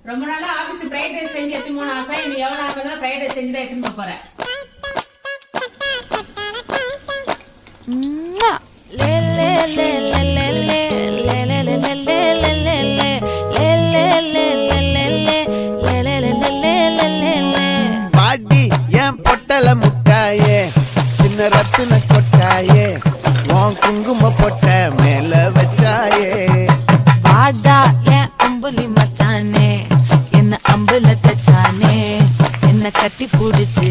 ரொம்ப நாளா office fried rice செஞ்சு எடுத்து போன ஆசை. நீ எவ்வளவு ஆகுதா ஃப்ரைட் ரைஸ் செஞ்சு தான் எடுத்துட்டு போறேன். பாடி என் பொட்டல முட்டாயே சின்ன ரத்தின கொட்டாயே உன் குங்கும பொட்ட மேல வச்சாயே பாடா என் அம்புலி மச்சானே என்ன அம்புல தச்சானே என்ன கட்டி புடிச்சு